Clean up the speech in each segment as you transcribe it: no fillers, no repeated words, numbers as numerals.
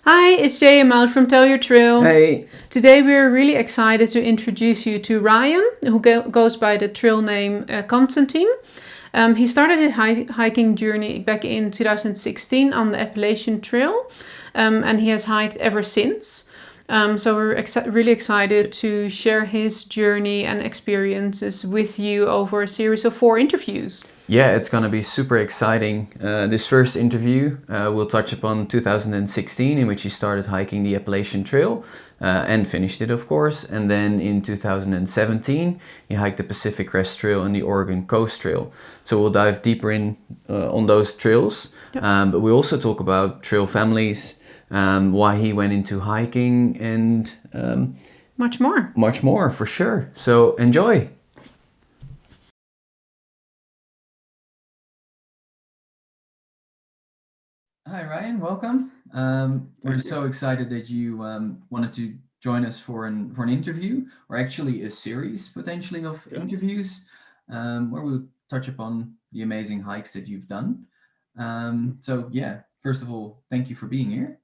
Hi, it's Jay. I'm out from Tell Your Trail. Hey. Today we're really excited to introduce you to Ryan, who goes by the trail name Constantine. He started his hiking journey back in 2016 on the Appalachian Trail, and he has hiked ever since. So we're really excited to share his journey and experiences with you over a series of 4 interviews. Yeah, it's gonna be super exciting. This first interview, we'll touch upon 2016, in which he started hiking the Appalachian Trail and finished it, of course. And then in 2017, he hiked the Pacific Crest Trail and the Oregon Coast Trail. So we'll dive deeper in on those trails. Yep. But we also talk about trail families, why he went into hiking, and Much more. much more for sure. So enjoy. Hi, Ryan. Welcome. We're Thank you. so excited that you wanted to join us for an interview, or actually a series potentially of Yeah. interviews, where we'll touch upon the amazing hikes that you've done. So yeah, first of all, thank you for being here.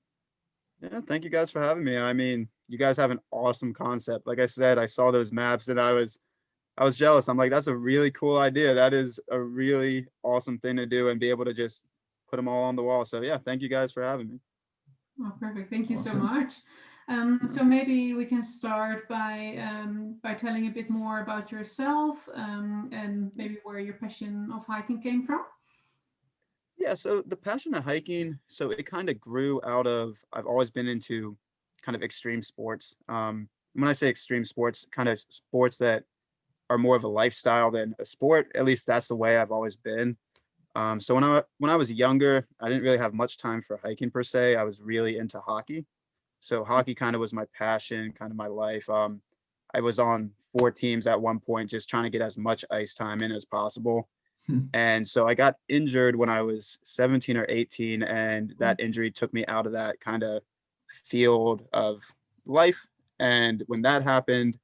Yeah, thank you guys for having me. I mean, you guys have an awesome concept. Like I said, I saw those maps and I was jealous. I'm like, that's a really cool idea. That is a really awesome thing to do and be able to just put them all on the wall. So yeah, thank you guys for having me. Oh, perfect. Thank you so Awesome. much. So maybe we can start by telling a bit more about yourself and maybe where your passion of hiking came from. Yeah, so the passion of hiking, so it kind of grew out of I've always been into kind of extreme sports. When I say extreme sports, kind of sports that are more of a lifestyle than a sport. At least that's the way I've always been. So when I was younger, I didn't really have much time for hiking per se. I was really into hockey. So hockey kind of was my passion, kind of my life. I was on 4 teams at one point, just trying to get as much ice time in as possible. And so I got injured when I was 17 or 18, and that injury took me out of that kind of field of life. And when that happened,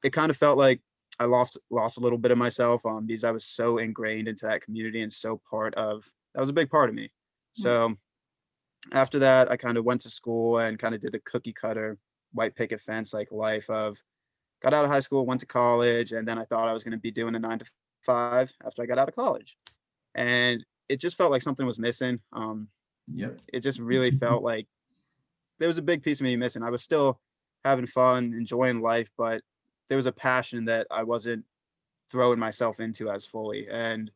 it kind of felt like I lost a little bit of myself because I was so ingrained into that community and so part of that was a big part of me. Yeah. So after that, I kind of went to school and kind of did the cookie cutter white picket fence like life of got out of high school, went to college, and then I thought I was going to be doing a 9 to 5 after I got out of college. And it just felt like something was missing. Yep. It just really felt like there was a big piece of me missing. I was still having fun, enjoying life, but there was a passion that I wasn't throwing myself into as fully. And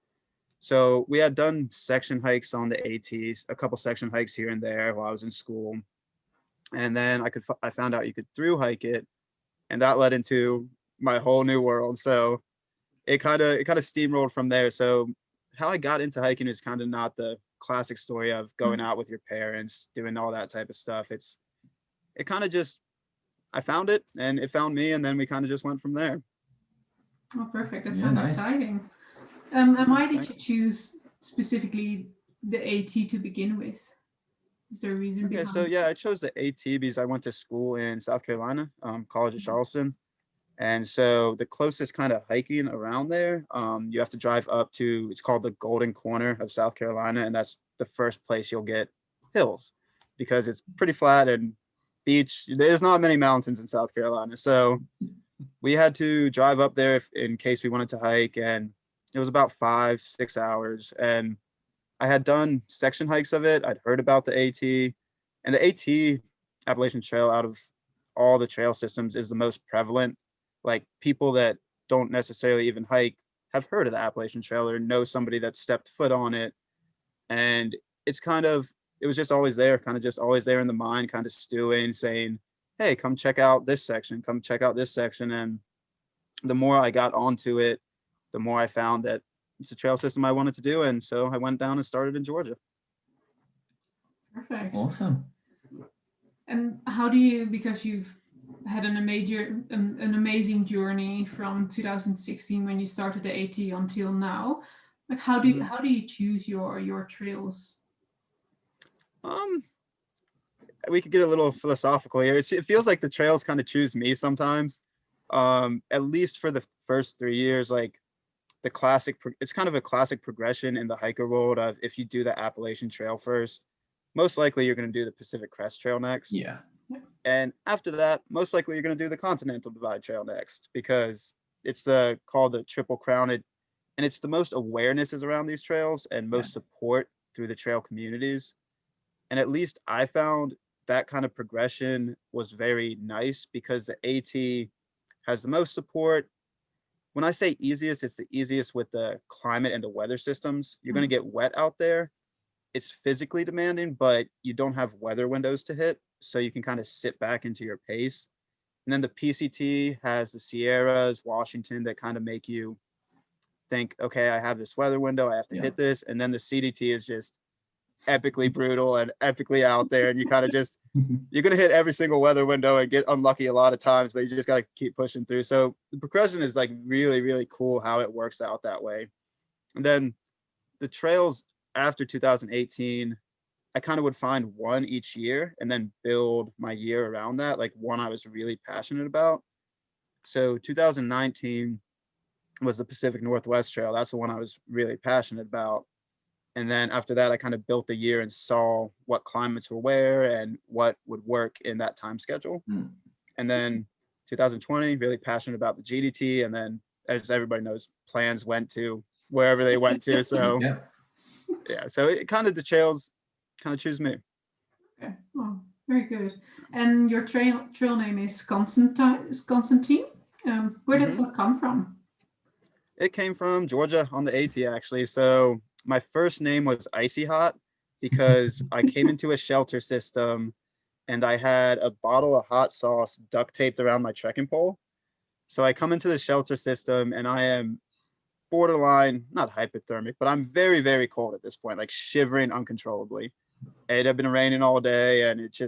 so we had done section hikes on the ATs, a couple section hikes here and there while I was in school. And then I found out you could through hike it, and that led into my whole new world. So it kind of steamrolled from there. So how I got into hiking is kind of not the classic story of going Mm. out with your parents, doing all that type of stuff. It kind of just I found it and it found me, and then we kind of just went from there. Oh, perfect. That Yeah, sounds nice. exciting. And Yeah, why did thank you choose specifically the AT to begin with? Is there a reason Okay, so behind? yeah, I chose the AT because I went to school in South Carolina, College of Charleston. And so the closest kind of hiking around there, you have to drive up to, it's called the Golden Corner of South Carolina. And that's the first place you'll get hills because it's pretty flat and beach. There's not many mountains in South Carolina. So we had to drive up there in case we wanted to hike. And it was about 5, 6 hours. And I had done section hikes of it. I'd heard about the AT, and the AT Appalachian Trail out of all the trail systems is the most prevalent. Like people that don't necessarily even hike have heard of the Appalachian Trail or know somebody that stepped foot on it. And it's kind of, it was just always there, kind of just always there in the mind, kind of stewing, saying, hey, come check out this section, come check out this section. And the more I got onto it, the more I found that it's a trail system I wanted to do. And so I went down and started in Georgia. Perfect. Awesome. And how do you, because you've had an amazing journey from 2016 when you started the AT until now, like Mhm. how do you choose your trails? Um, we could get a little philosophical here. It feels like the trails kind of choose me sometimes. At least for the first 3 years, like it's kind of a classic progression in the hiker world of if you do the Appalachian Trail first, most likely you're going to do the Pacific Crest Trail next. Yeah. And after that, most likely you're going to do the Continental Divide Trail next, because it's called the Triple Crown. And it's the most awareness is around these trails and most support through the trail communities. And at least I found that kind of progression was very nice, because the AT has the most support. When I say easiest, it's the easiest with the climate and the weather systems. You're going to get wet out there. It's physically demanding, but you don't have weather windows to hit, so you can kind of sit back into your pace. And then the PCT has the Sierras, Washington, that kind of make you think, okay, I have this weather window, I have to hit this. And then the CDT is just epically brutal and epically out there, and you kind of just you're going to hit every single weather window and get unlucky a lot of times, but you just got to keep pushing through. So the progression is like really, really cool how it works out that way. And then the trails after 2018, I kind of would find one each year and then build my year around that, like one I was really passionate about. So 2019 was the Pacific Northwest Trail. That's the one I was really passionate about. And then after that, I kind of built the year and saw what climates were where and what would work in that time schedule. And then 2020, really passionate about the GDT. And then, as everybody knows, plans went to wherever they went to. So so it kind of, the trails kind of choose me. Okay. Oh, very good. And your trail name is Constantine. Where does that come from? It came from Georgia on the AT, actually. So my first name was Icy Hot because I came into a shelter system and I had a bottle of hot sauce duct taped around my trekking pole. So I come into the shelter system and I am borderline, not hypothermic, but I'm very, very cold at this point, like shivering uncontrollably. It had been raining all day and it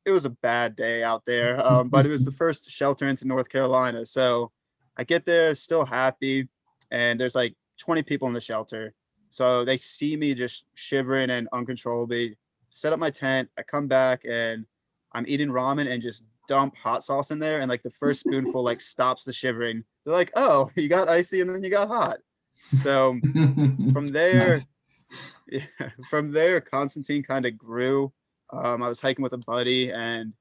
was a bad day out there. But it was the first shelter into North Carolina. So I get there still happy, and there's like 20 people in the shelter. So they see me just shivering and uncontrollably, set up my tent. I come back and I'm eating ramen and just dump hot sauce in there. And like the first spoonful like stops the shivering. They're like, oh, you got icy and then you got hot. So from there, Constantine kind of grew. I was hiking with a buddy and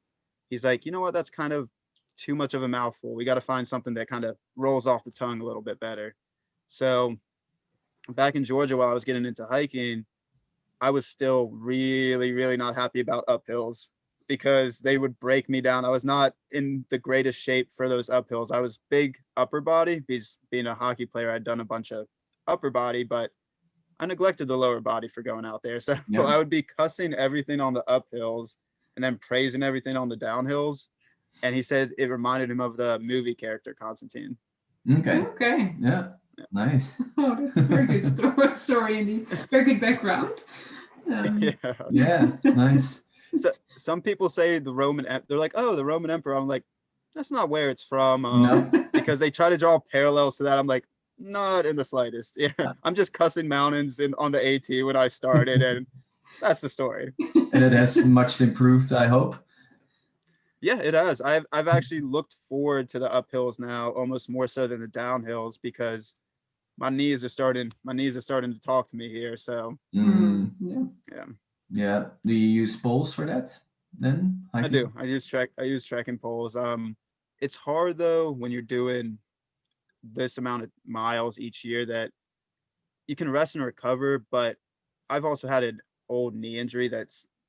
he's like, you know what, that's kind of too much of a mouthful. We got to find something that kind of rolls off the tongue a little bit better. So back in Georgia, while I was getting into hiking, I was still really, really not happy about uphills because they would break me down. I was not in the greatest shape for those uphills. I was big upper body because being a hockey player, I'd done a bunch of upper body, but I neglected the lower body for going out there. So I would be cussing everything on the uphills and then praising everything on the downhills. And he said it reminded him of the movie character Constantine. Okay. Yeah. Nice. Oh, that's a very good story indeed. Very good background. Nice. So, some people say they're like, oh, the Roman Emperor. I'm like, that's not where it's from. Because they try to draw parallels to that. I'm like, not in the slightest. Yeah, I'm just cussing mountains on the AT when I started, and that's the story. And it has much improved, I hope. Yeah, it has. I've actually looked forward to the uphills now almost more so than the downhills because my knees are starting to talk to me here. So Yeah. Do you use poles for that then? I do. I use trekking poles. It's hard though when you're doing this amount of miles each year that you can rest and recover, but I've also had an old knee injury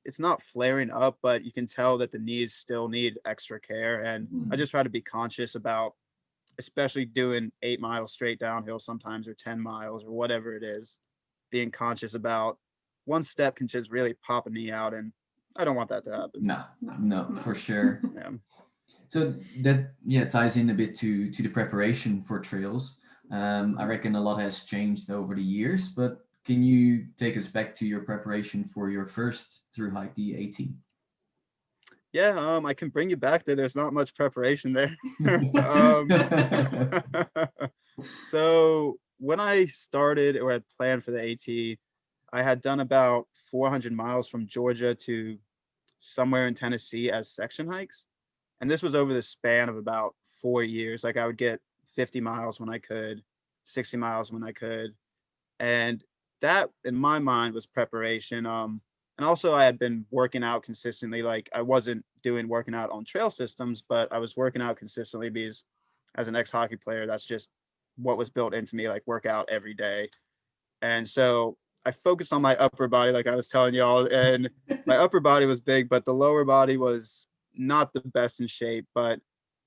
it's not flaring up, but you can tell that the knees still need extra care. And I just try to be conscious about, especially doing 8 miles straight downhill sometimes, or 10 miles or whatever it is, being conscious about one step can just really pop a knee out. And I don't want that to happen. No, for sure. So that ties in a bit to the preparation for trails. I reckon a lot has changed over the years, but can you take us back to your preparation for your first Thru-Hike, the AT? Yeah, I can bring you back there. There's not much preparation there. So when I started or had planned for the AT, I had done about 400 miles from Georgia to somewhere in Tennessee as section hikes. And this was over the span of about 4 years. Like I would get 50 miles when I could, 60 miles when I could. And that in my mind was preparation. And And also I had been working out consistently. Like I wasn't doing working out on trail systems, but I was working out consistently because as an ex-hockey player, that's just what was built into me, like work out every day. And so I focused on my upper body, like I was telling y'all, and my upper body was big, but the lower body was not the best in shape. But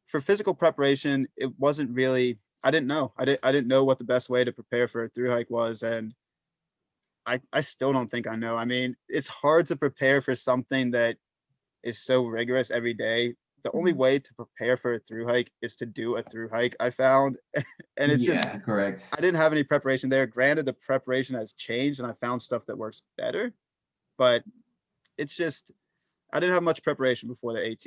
for physical preparation, it wasn't really, I didn't know. I didn't know what the best way to prepare for a through hike was. And I still don't think I know. I mean, it's hard to prepare for something that is so rigorous every day. The only way to prepare for a through hike is to do a through hike, I found. And it's just, Yeah, correct. I didn't have any preparation there. Granted, the preparation has changed and I found stuff that works better, but it's just, I didn't have much preparation before the AT.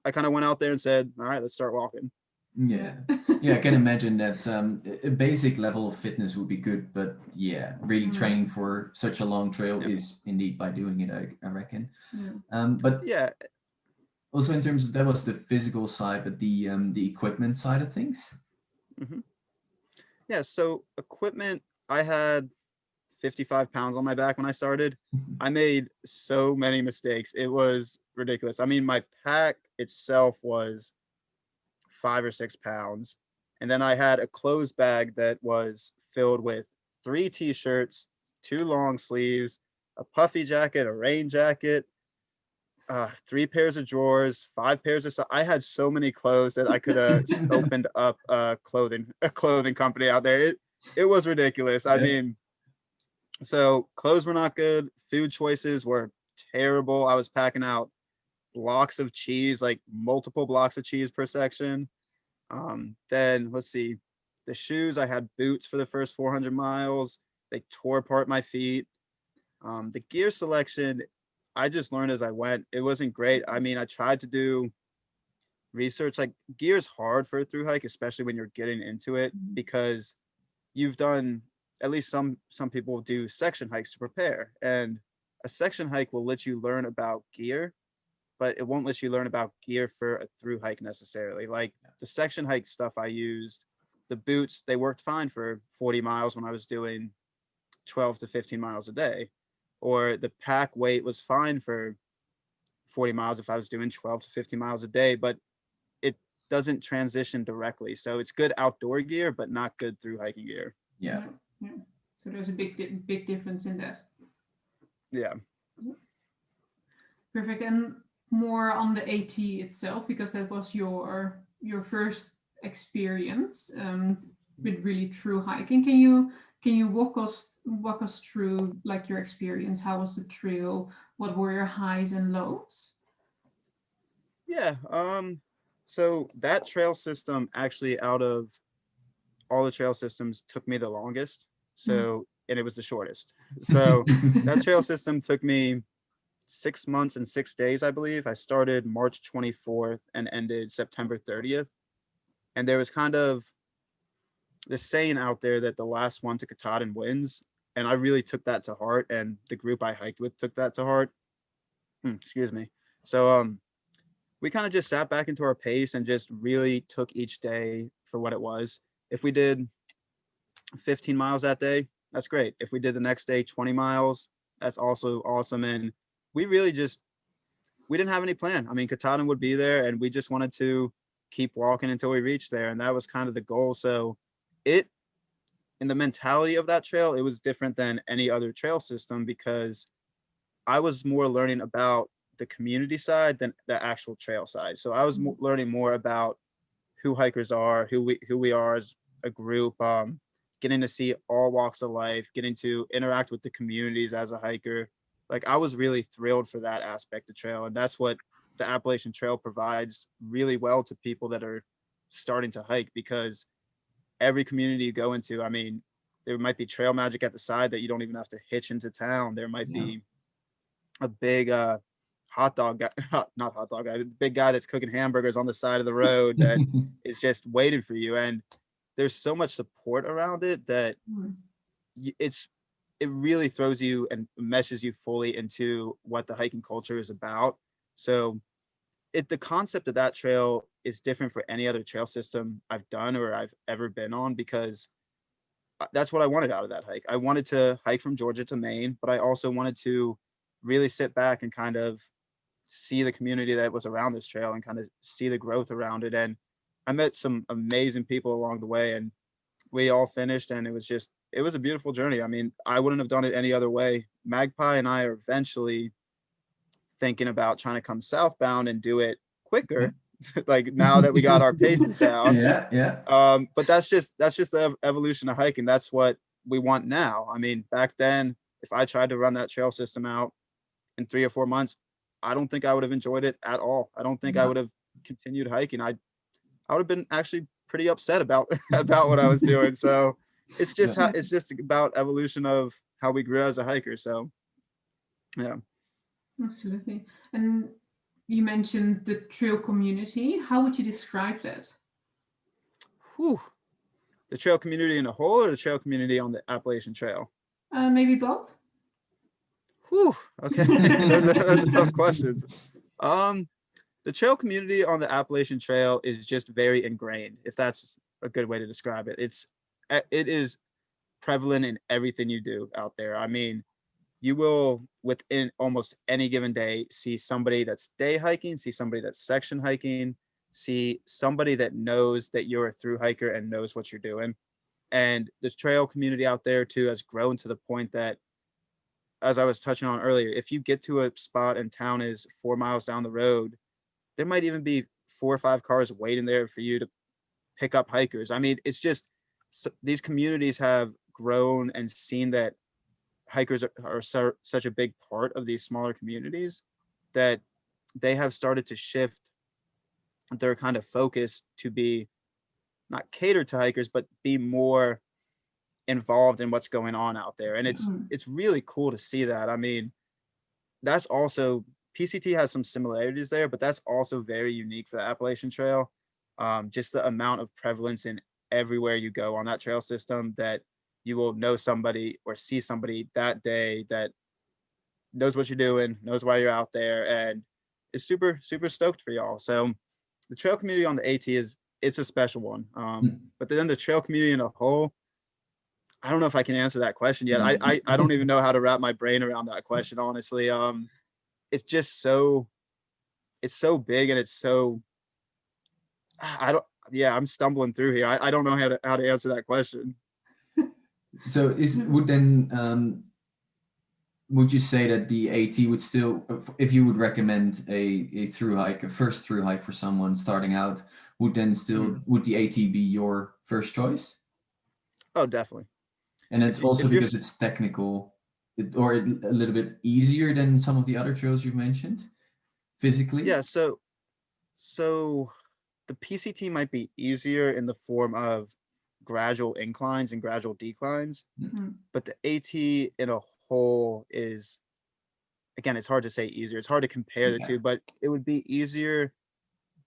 I kind of went out there and said, all right, let's start walking. Yeah. Yeah, I can imagine that a basic level of fitness would be good, but yeah, really training for such a long trail Yeah. is indeed by doing it, I reckon. Yeah. But Yeah. also in terms of that was the physical side, but the equipment side of things. hmm Yeah. So equipment, I had 55 pounds on my back when I started. I made so many mistakes. It was ridiculous. I mean, my pack itself was 5 or 6 pounds. And then I had a clothes bag that was filled with 3 t-shirts, 2 long sleeves, a puffy jacket, a rain jacket, 3 pairs of drawers, 5 pairs of I had so many clothes that I could have opened up a clothing company out there. It was ridiculous. I mean, so clothes were not good. Food choices were terrible. I was packing out blocks of cheese, like multiple blocks of cheese per section. Then let's see, the shoes, I had boots for the first 400 miles. They tore apart my feet. The gear selection, I just learned as I went. It wasn't great. I mean, I tried to do research. Like gear is hard for a through hike, especially when you're getting into it, because you've done, at least some people do section hikes to prepare, and a section hike will let you learn about gear, but it won't let you learn about gear for a through hike necessarily. Like the section hike stuff I used, the boots, they worked fine for 40 miles when I was doing 12 to 15 miles a day. Or the pack weight was fine for 40 miles if I was doing 12 to 15 miles a day, but it doesn't transition directly. So it's good outdoor gear, but not good through hiking gear. Yeah. Yeah. So there's a big difference in that. Yeah. Perfect. And more on the AT itself, because that was your first experience with really true hiking. Can you walk us through like your experience? How was the trail? What were your highs and lows? Yeah. So that trail system actually, out of all the trail systems, took me the longest. So, and it was the shortest. So that trail system took me 6 months and 6 days, I believe. I started March 24th and ended September 30th. And there was kind of this saying out there that the last one to Katahdin wins. And I really took that to heart. And the group I hiked with took that to heart. Excuse me. So we kind of just sat back into our pace and just really took each day for what it was. If we did 15 miles that day, that's great. If we did the next day 20 miles, that's also awesome. And we really just, we didn't have any plan. I mean, Katahdin would be there and we just wanted to keep walking until we reached there. And that was kind of the goal. So it, in the mentality of that trail, it was different than any other trail system because I was more learning about the community side than the actual trail side. So I was learning more about who hikers are, who we are as a group, getting to see all walks of life, getting to interact with the communities as a hiker. Like I was really thrilled for that aspect of trail, and that's what the Appalachian Trail provides really well to people that are starting to hike, because every community you go into, I mean, there might be trail magic at the side that you don't even have to hitch into town. There might be a big hot dog guy, not hot dog guy, the big guy that's cooking hamburgers on the side of the road that is just waiting for you. And there's so much support around it that it really throws you and meshes you fully into what the hiking culture is about. So the concept of that trail is different for any other trail system I've done or I've ever been on, because that's what I wanted out of that hike. I wanted to hike from Georgia to Maine, but I also wanted to really sit back and kind of see the community that was around this trail and kind of see the growth around it. And I met some amazing people along the way, and we all finished, and it was a beautiful journey. I mean, I wouldn't have done it any other way. Magpie and I are eventually thinking about trying to come southbound and do it quicker, like now that we got our paces down. Yeah. But that's just the evolution of hiking. That's what we want now. I mean, back then, if I tried to run that trail system out in 3 or 4 months, I don't think I would have enjoyed it at all. I don't think I would have continued hiking. I would have been actually pretty upset about about what I was doing. So it's just it's just about evolution of how we grew as a hiker. So yeah. Absolutely. And you mentioned the trail community. How would you describe that? Whew. The trail community in a whole, or the trail community on the Appalachian Trail? Maybe both. Whew. Okay. those are tough questions. The trail community on the Appalachian Trail is just very ingrained, if that's a good way to describe it. It is prevalent in everything you do out there. I mean, you will within almost any given day see somebody that's day hiking, see somebody that's section hiking, see somebody that knows that you're a through hiker and knows what you're doing. And the trail community out there too has grown to the point that, as I was touching on earlier, if you get to a spot and town is 4 miles down the road, there might even be 4 or 5 cars waiting there for you to pick up hikers. I mean, it's just these communities have grown and seen that hikers are such a big part of these smaller communities that they have started to shift their kind of focus to be not catered to hikers, but be more involved in what's going on out there. And it's really cool to see that. I mean, that's also, PCT has some similarities there, but that's also very unique for the Appalachian Trail. Just the amount of prevalence in everywhere you go on that trail system, that you will know somebody or see somebody that day that knows what you're doing, knows why you're out there, and is super, super stoked for y'all. So the trail community on the AT it's a special one. But then the trail community in a whole, I don't know if I can answer that question yet. I don't even know how to wrap my brain around that question, honestly. It's just it's so big, and it's so, I'm stumbling through here. I don't know how to answer that question. So would you say that the AT would still, if you would recommend a Thru-Hike, a first Thru-Hike for someone starting out, would the AT be your first choice? Oh, definitely. And it's also because it's technical, or a little bit easier than some of the other trails you've mentioned, physically? Yeah, so the PCT might be easier in the form of gradual inclines and gradual declines, but the AT in a whole is, again, it's hard to say easier. It's hard to compare the two, but it would be easier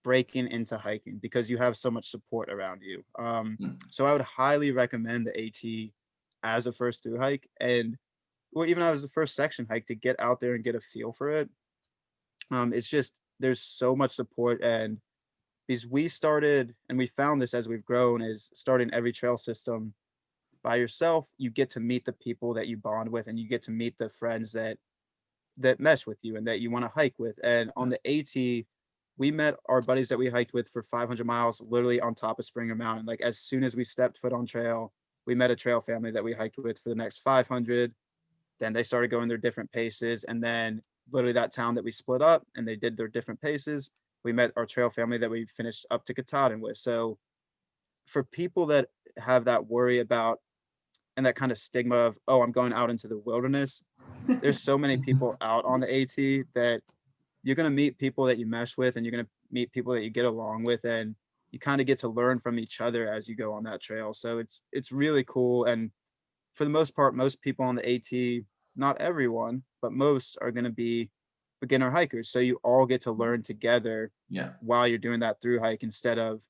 breaking into hiking because you have so much support around you. So I would highly recommend the AT as a first through hike, or even as a first section hike, to get out there and get a feel for it. It's just, there's so much support, and because we started, and we found this as we've grown, is starting every trail system by yourself, you get to meet the people that you bond with, and you get to meet the friends that mesh with you and that you want to hike with. And on the AT, we met our buddies that we hiked with for 500 miles, literally on top of Springer Mountain. Like, as soon as we stepped foot on trail, we met a trail family that we hiked with for the next 500. Then they started going their different paces. And then literally that town that we split up and they did their different paces, we met our trail family that we finished up to Katahdin with. So for people that have that worry about, and that kind of stigma of, oh, I'm going out into the wilderness, there's so many people out on the AT that you're going to meet people that you mesh with, and you're going to meet people that you get along with, and you kind of get to learn from each other as you go on that trail. So it's really cool. And for the most part, most people on the AT, not everyone, but most, are going to be beginner hikers. So you all get to learn together while you're doing that through hike, instead of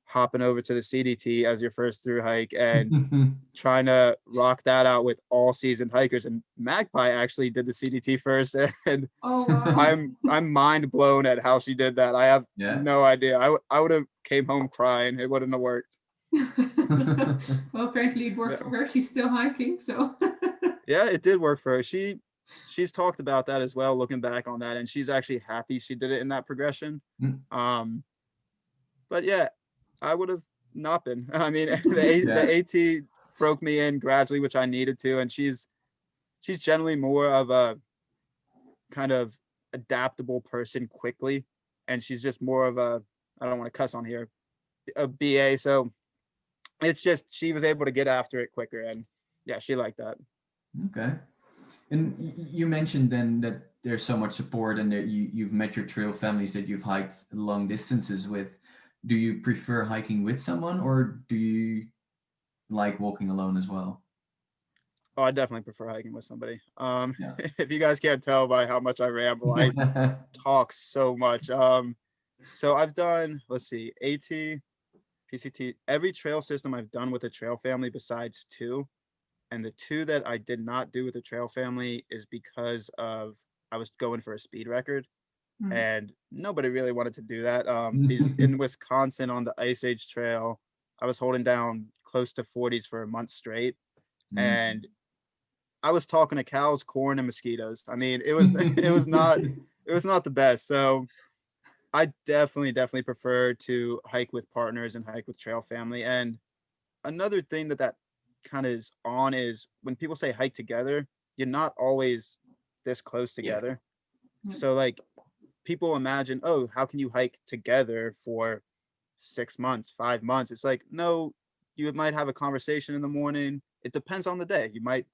hopping over to the CDT as your first through hike and trying to rock that out with all seasoned hikers. And Magpie actually did the CDT first, and I'm mind blown at how she did that. I have no idea. I would have came home crying. It wouldn't have worked. Well, apparently it worked for her. She's still hiking, so. Yeah, it did work for her. She she's talked about that as well, looking back on that, and she's actually happy she did it in that progression. Mm. But yeah, I would have not been. I mean, Yeah. the AT broke me in gradually, which I needed to, and she's generally more of a kind of adaptable person quickly, and she's just more of a, I don't want to cuss on here, a BA. So it's just she was able to get after it quicker, and yeah, she liked that. Okay. And you mentioned then that there's so much support and that you've met your trail families that you've hiked long distances with. Do you prefer hiking with someone or do you like walking alone as well? Oh, I definitely prefer hiking with somebody. Yeah. If you guys can't tell by how much I ramble, I talk so much. So I've done, let's see, AT, PCT, every trail system I've done with a trail family besides two. And the two that I did not do with the trail family is because of I was going for a speed record, Mm. and nobody really wanted to do that. These in Wisconsin on the Ice Age Trail, I was holding down close to 40s for a month straight, Mm. and I was talking to cows, corn, and mosquitoes. I mean, it was it was not the best. So I definitely prefer to hike with partners and hike with trail family. And another thing that kind of is on is when people say hike together, you're not always this close Yeah. together. Yeah. So like people imagine, oh, how can you hike together for 6 months, 5 months? It's like, no, you might have a conversation in the morning. It depends on the day. You might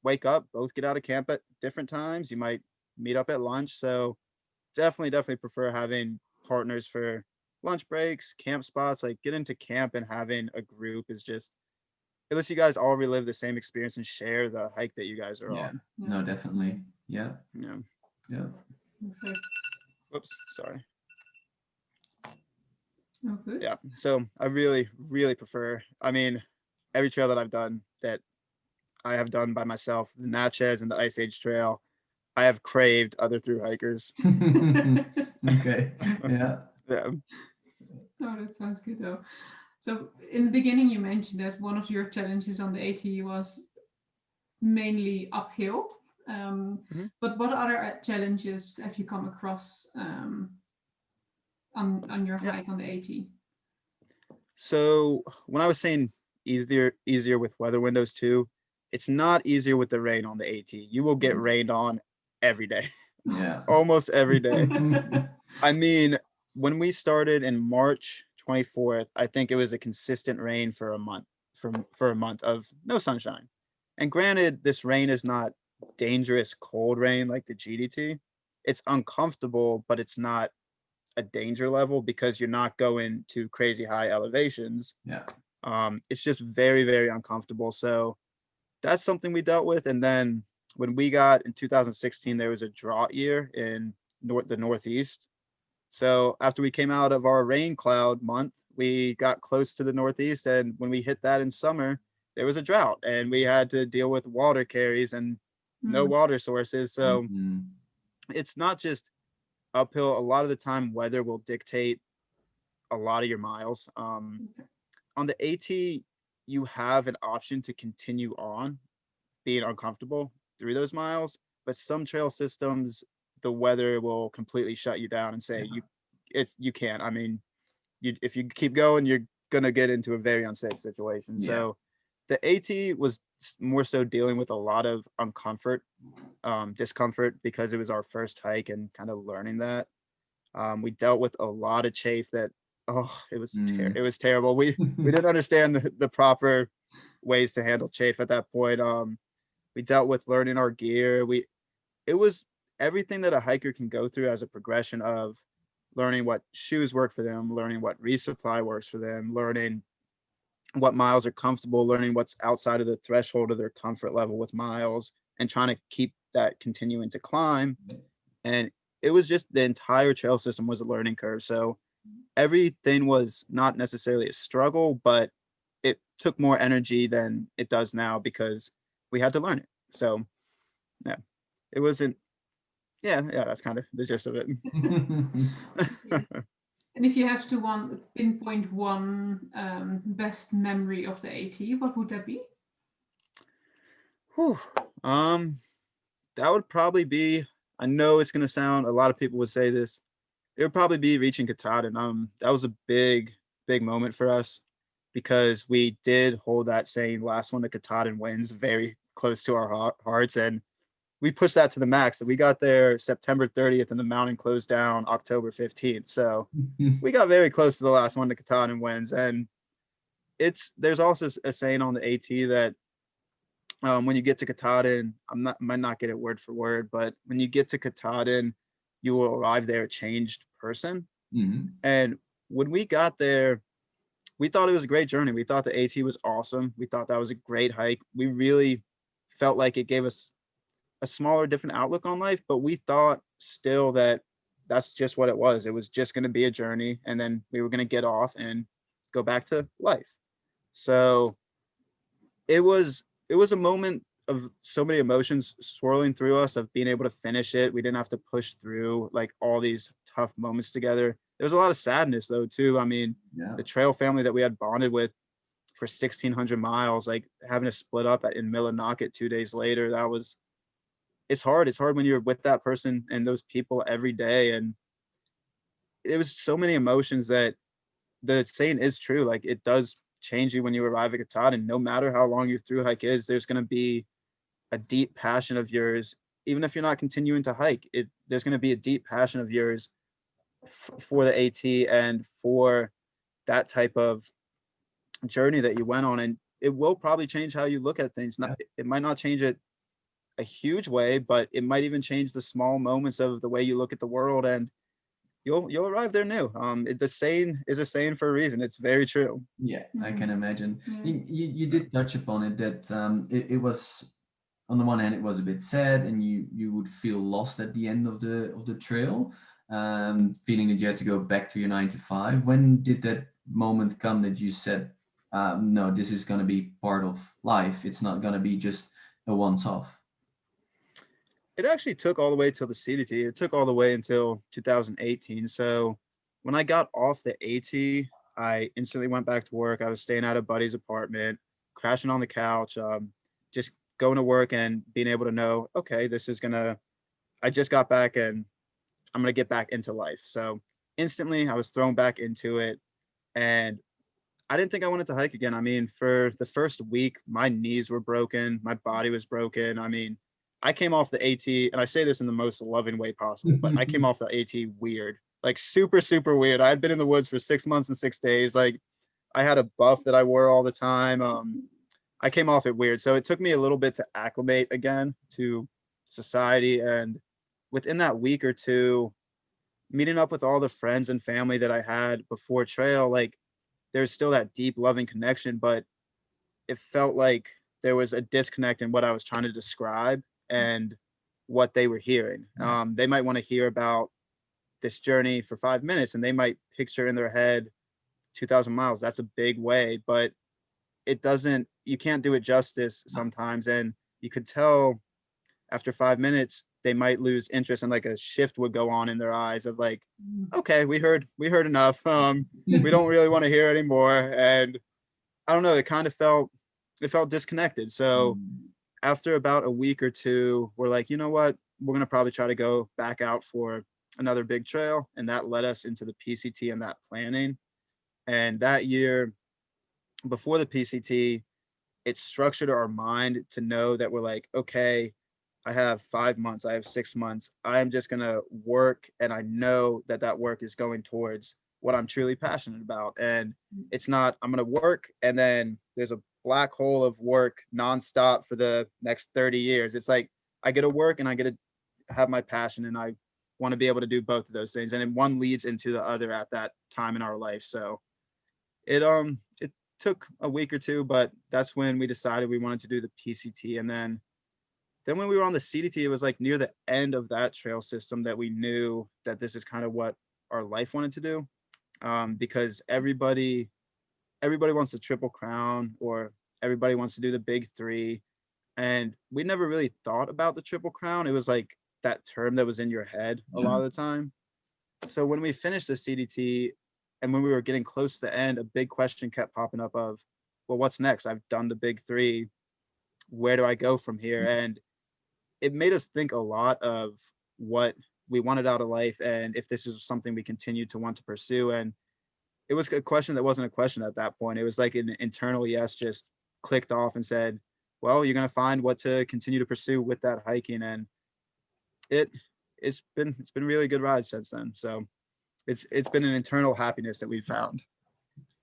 wake up, both get out of camp at different times. You might meet up at lunch. So definitely prefer having partners for lunch breaks, camp spots. Like get into camp and having a group is just, unless you guys all relive the same experience and share the hike that you guys are Yeah. on. No, definitely. Yeah. Yeah. Yeah. Perfect. Whoops. Sorry. Oh, good. Yeah. So I really prefer, I mean, every trail that I've done that I have done by myself, the Natchez and the Ice Age Trail, I have craved other through hikers. Okay. Yeah. Yeah. Oh, that sounds good though. So in the beginning, you mentioned that one of your challenges on the AT was mainly uphill. Mhm. But what other challenges have you come across on your Yeah. hike on the AT? So when I was saying easier with weather windows too, it's not easier with the rain on the AT. You will get rained on every day, Yeah. almost every day. I mean, when we started in March 24th, I think it was a consistent rain for a month, for a month of no sunshine. And granted, this rain is not dangerous cold rain like the GDT. It's uncomfortable, but it's not a danger level because you're not going to crazy high elevations. Yeah. It's just very uncomfortable. So that's something we dealt with. And then when we got in 2016, there was a drought year in the Northeast. So after we came out of our rain cloud month, we got close to the Northeast. And when we hit that in summer, there was a drought and we had to deal with water carries and no water sources. So Mhm. it's not just uphill. A lot of the time, weather will dictate a lot of your miles. On the AT, you have an option to continue on being uncomfortable through those miles, but some trail systems, the weather will completely shut you down and say if you can't. I mean, if you keep going, you're gonna get into a very unsafe situation. Yeah. So the AT was more so dealing with a lot of discomfort because it was our first hike and kind of learning that. We dealt with a lot of chafe that, oh, it was Mm. it was terrible. We didn't understand the proper ways to handle chafe at that point. We dealt with learning our gear. It was everything that a hiker can go through as a progression of learning what shoes work for them, learning what resupply works for them, learning what miles are comfortable, learning what's outside of the threshold of their comfort level with miles, and trying to keep that continuing to climb. And it was just the entire trail system was a learning curve. So everything was not necessarily a struggle, but it took more energy than it does now because we had to learn it. So yeah, it wasn't, yeah, that's kind of the gist of it. And if you have to pinpoint one best memory of the AT, what would that be? Whew. that would probably be, I know it's going to sound, a lot of people would say this, it would probably be reaching Katahdin. That was a big moment for us because we did hold that saying last one to Katahdin wins very close to our hearts. And we pushed that to the max. We got there September 30th and the mountain closed down October 15th. So we got very close to the last one to Katahdin wins. And there's also a saying on the AT that when you get to Katahdin, might not get it word for word, but when you get to Katahdin, you will arrive there a changed person. Mm-hmm. And when we got there, we thought it was a great journey. We thought the AT was awesome. We thought that was a great hike. We really felt like it gave us a smaller, different outlook on life, but we thought still that that's just what it was. It was just going to be a journey, and then we were going to get off and go back to life. So it was a moment of so many emotions swirling through us of being able to finish it. We didn't have to push through like all these tough moments together. There was a lot of sadness though too. I mean, the trail family that we had bonded with for 1,600 miles, like having to split up in Millinocket 2 days later, it's hard. It's hard when you're with that person and those people every day. And it was so many emotions that the saying is true. Like it does change you when you arrive at Katahdin. No matter how long your through hike is, there's going to be a deep passion of yours. Even if you're not continuing to hike, there's going to be a deep passion of yours for the AT and for that type of journey that you went on. And it will probably change how you look at things. It might not change it a huge way, but it might even change the small moments of the way you look at the world, and you'll arrive there new. The saying is a saying for a reason. It's very true. Yeah, I can imagine. You did touch upon it that it was, on the one hand, it was a bit sad, and you would feel lost at the end of the trail, feeling that you had to go back to your 9 to 5. When did that moment come that you said, "No, this is going to be part of life. It's not going to be just a once-off"? It actually took all the way till the CDT. It took all the way until 2018. So when I got off the AT, I instantly went back to work. I was staying at a buddy's apartment, crashing on the couch, just going to work and being able to know, okay, I just got back and I'm going to get back into life. So instantly I was thrown back into it, and I didn't think I wanted to hike again. I mean, for the first week, my knees were broken. My body was broken. I mean, I came off the AT, and I say this in the most loving way possible, but I came off the AT weird, like super, super weird. I had been in the woods for 6 months and 6 days. Like I had a buff that I wore all the time. I came off it weird. So it took me a little bit to acclimate again to society. And within that week or two, meeting up with all the friends and family that I had before trail, like there's still that deep loving connection, but it felt like there was a disconnect in what I was trying to describe and what they were hearing. They might want to hear about this journey for 5 minutes, and they might picture in their head 2,000 miles. That's a big way, but you can't do it justice sometimes. And you could tell after 5 minutes, they might lose interest, and like a shift would go on in their eyes of like, okay, we heard enough. We don't really want to hear anymore. And I don't know, it felt disconnected. So after about a week or two, we're like, you know what, we're going to probably try to go back out for another big trail. And that led us into the PCT and that planning. And that year before the PCT, it structured our mind to know that we're like, okay, I have 5 months, I have 6 months. I'm just going to work. And I know that that work is going towards what I'm truly passionate about. And it's not, I'm going to work and then there's a black hole of work nonstop for the next 30 years. It's like, I get to work and I get to have my passion, and I want to be able to do both of those things. And then one leads into the other at that time in our life. So it took a week or two, but that's when we decided we wanted to do the PCT. And then when we were on the CDT, it was like near the end of that trail system that we knew that this is kind of what our life wanted to do. Because everybody wants the Triple Crown, or everybody wants to do the big three. And we never really thought about the Triple Crown. It was like that term that was in your head a lot of the time. So when we finished the CDT and when we were getting close to the end, a big question kept popping up of, well, what's next? I've done the big three. Where do I go from here? And it made us think a lot of what we wanted out of life and if this is something we continue to want to pursue. And it was a question that wasn't a question at that point. It was like an internal yes, just clicked off and said, well, you're going to find what to continue to pursue with that hiking. And it it's been a really good ride since then. So it's been an internal happiness that we've found.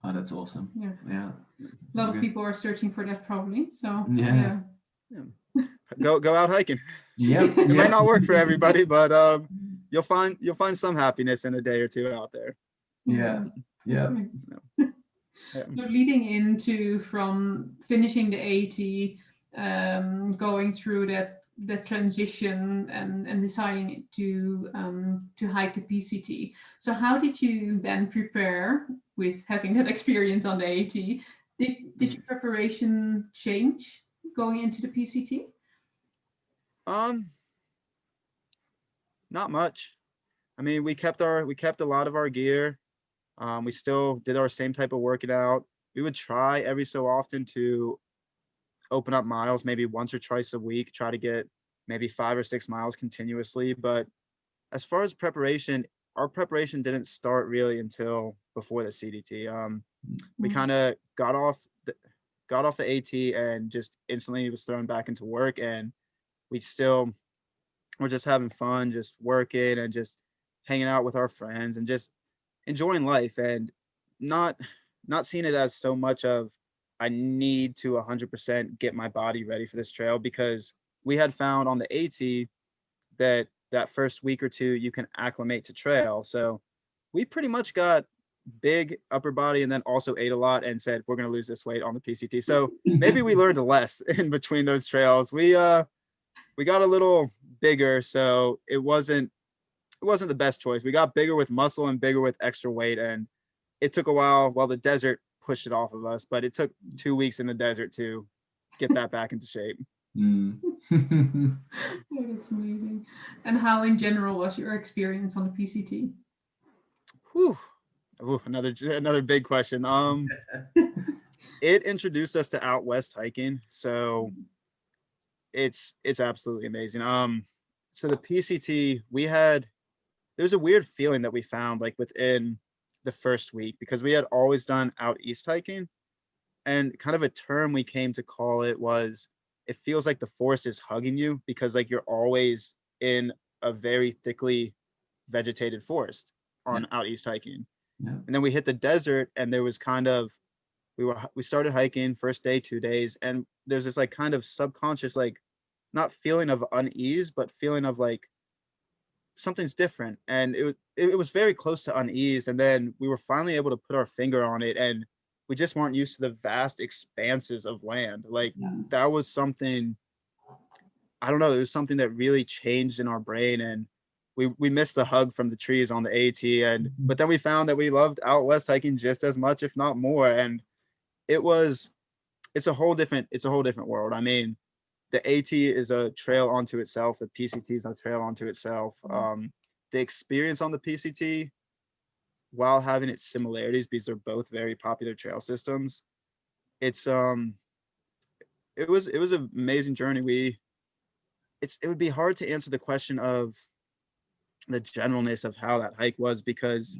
Oh, that's awesome. Yeah. A lot of people are searching for that probably. So Yeah. Go out hiking. Yep. It might not work for everybody, but you'll find some happiness in a day or two out there. Yeah. So leading into from finishing the AT, going through that transition and deciding to hike the PCT. So how did you then prepare with having that experience on the AT? Did your preparation change going into the PCT? Not much. I mean, we kept a lot of our gear. We still did our same type of working out. We would try every so often to open up miles, maybe once or twice a week, try to get maybe 5 or 6 miles continuously. But as far as preparation, our preparation didn't start really until before the CDT. We kind of got off the AT and just instantly was thrown back into work, and we're just having fun, just working and just hanging out with our friends and just enjoying life, and not seeing it as so much of I need to 100% get my body ready for this trail, because we had found on the AT that first week or two you can acclimate to trail. So we pretty much got big upper body and then also ate a lot and said we're going to lose this weight on the PCT. So maybe we learned less in between those trails. We got a little bigger, so it wasn't the best choice. We got bigger with muscle and bigger with extra weight, and it took a while the desert pushed it off of us, but it took 2 weeks in the desert to get that back into shape. Oh, that's amazing. And how in general was your experience on the PCT? Whew. Ooh, another big question. It introduced us to out west hiking, so it's absolutely amazing. So the PCT, there's a weird feeling that we found like within the first week, because we had always done out east hiking, and kind of a term we came to call it was, it feels like the forest is hugging you, because like you're always in a very thickly vegetated forest on out east hiking. And then we hit the desert, and there was kind of, we started hiking first day, 2 days, and there's this like kind of subconscious, like not feeling of unease, but feeling of like something's different. And it was very close to unease. And then we were finally able to put our finger on it, and we just weren't used to the vast expanses of land. Like that was something, I don't know, it was something that really changed in our brain. And we missed the hug from the trees on the AT, but then we found that we loved out west hiking just as much, if not more. And it's a whole different world. I mean, the AT is a trail onto itself. The PCT is a trail onto itself. The experience on the PCT, while having its similarities, because they're both very popular trail systems, it was an amazing journey. It would be hard to answer the question of the generalness of how that hike was, because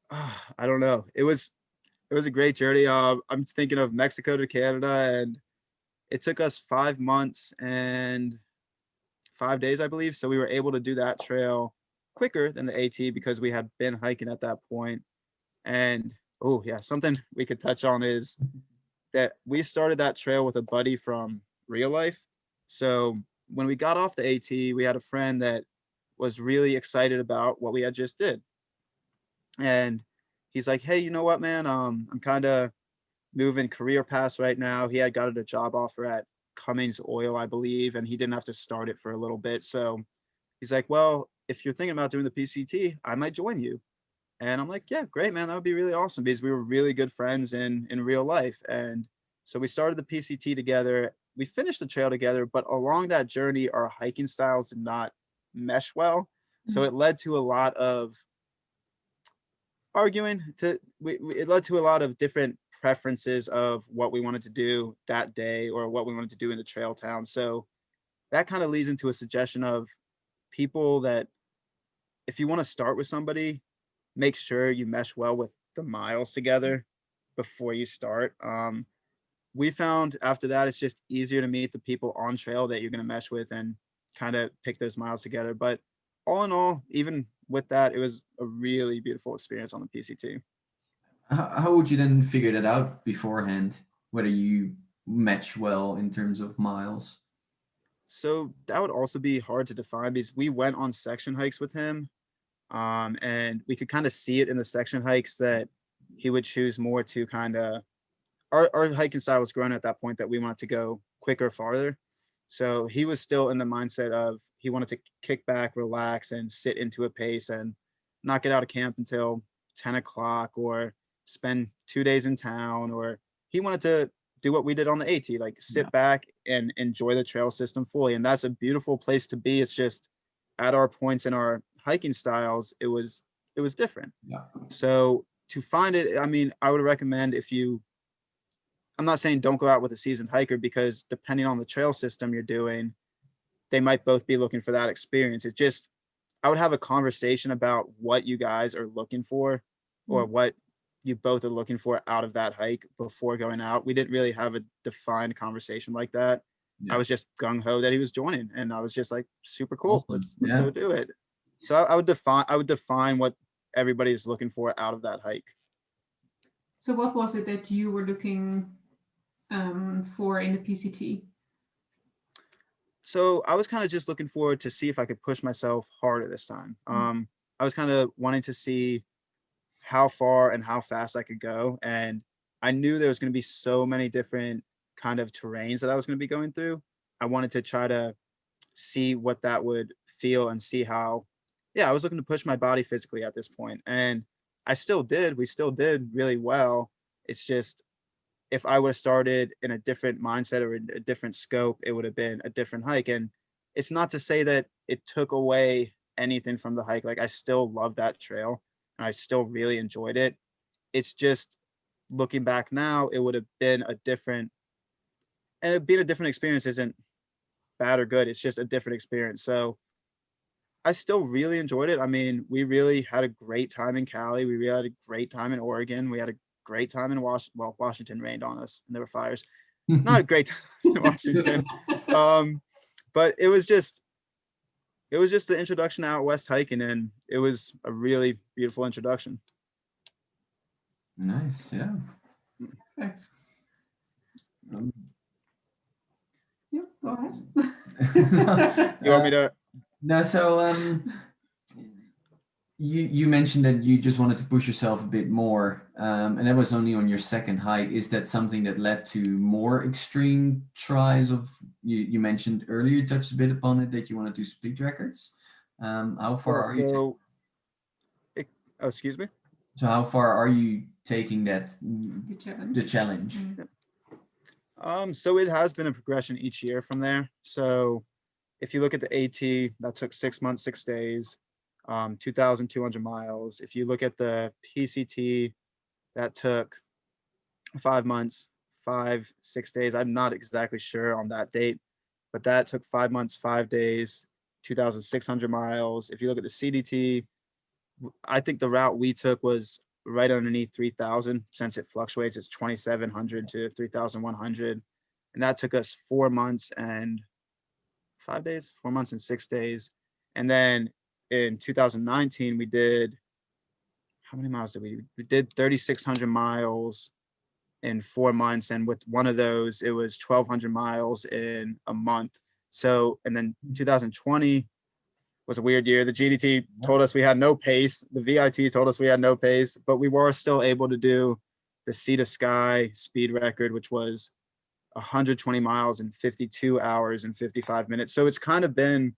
I don't know. It was a great journey. I'm thinking of Mexico to Canada, and it took us 5 months and 5 days, I believe. So we were able to do that trail quicker than the AT because we had been hiking at that point. And something we could touch on is that we started that trail with a buddy from real life. So when we got off the AT, we had a friend that was really excited about what we had just did. And he's like, hey, you know what, man? I'm kind of moving career paths right now. He had gotten a job offer at Cummins Oil, I believe, and he didn't have to start it for a little bit. So he's like, well, if you're thinking about doing the PCT, I might join you. And I'm like, yeah, great, man. That would be really awesome, because we were really good friends in real life. And so we started the PCT together. We finished the trail together, but along that journey, our hiking styles did not mesh well. So it led to a lot of arguing. It led to a lot of different preferences of what we wanted to do that day or what we wanted to do in the trail town. So that kind of leads into a suggestion of people that if you want to start with somebody, make sure you mesh well with the miles together before you start. We found after that, it's just easier to meet the people on trail that you're going to mesh with and kind of pick those miles together. But all in all, even with that, it was a really beautiful experience on the PCT. How would you then figure that out beforehand, whether you match well in terms of miles? So that would also be hard to define because we went on section hikes with him, and we could kind of see it in the section hikes that he would choose more to kind of our hiking style was growing at that point that we wanted to go quicker, farther. So he was still in the mindset of he wanted to kick back, relax, and sit into a pace and not get out of camp until 10 o'clock or spend 2 days in town. Or he wanted to do what we did on the AT, like sit back and enjoy the trail system fully. And that's a beautiful place to be. It's just at our points in our hiking styles, it was different. Yeah. So to find it, I mean, I would recommend I'm not saying don't go out with a seasoned hiker, because depending on the trail system you're doing, they might both be looking for that experience. It's just, I would have a conversation about what you guys are looking for or what you both are looking for out of that hike before going out. We didn't really have a defined conversation like that. Yeah. I was just gung ho that he was joining, and I was just like, super cool. Awesome. Let's go do it. So I would define what everybody is looking for out of that hike. So what was it that you were looking for in the PCT? So I was kind of just looking forward to see if I could push myself harder this time. I was kind of wanting to see how far and how fast I could go. And I knew there was going to be so many different kind of terrains that I was going to be going through. I wanted to try to see what that would feel and see how, I was looking to push my body physically at this point. And we still did really well. It's just, if I would have started in a different mindset or a different scope, it would have been a different hike. And it's not to say that it took away anything from the hike. Like, I still love that trail and I still really enjoyed it. It's just, looking back now, it would have been a different, and it being a different experience isn't bad or good. It's just a different experience. So I still really enjoyed it. I mean, we really had a great time in Cali. We really had a great time in Oregon. We had a great time in Washington rained on us and there were fires. Not a great time in Washington. But it was just the introduction to out west hiking, and it was a really beautiful introduction. Nice. Yeah. Thanks. Yeah, go ahead. You want me to? No, so you mentioned that you just wanted to push yourself a bit more, and that was only on your second hike. Is that something that led to more extreme tries of? You mentioned earlier, you touched a bit upon it, that you want to do speed records. How far are you? Excuse me. So how far are you taking that? The challenge. So it has been a progression each year from there. So if you look at the AT, that took 6 months, 6 days, 2,200 miles. If you look at the PCT, that took 5 months, 6 days. I'm not exactly sure on that date, but that took 5 months, 5 days, 2,600 miles. If you look at the CDT, I think the route we took was right underneath 3,000. Since it fluctuates, it's 2,700 to 3,100. And that took us 4 months and 5 days, 4 months and 6 days. And then in 2019, we did, how many miles did we did 3,600 miles in 4 months. And with one of those, it was 1,200 miles in a month. So, and then 2020 was a weird year. The GDT told us we had no pace. The VIT told us we had no pace, but we were still able to do the Sea to Sky speed record, which was 120 miles in 52 hours and 55 minutes. So it's kind of been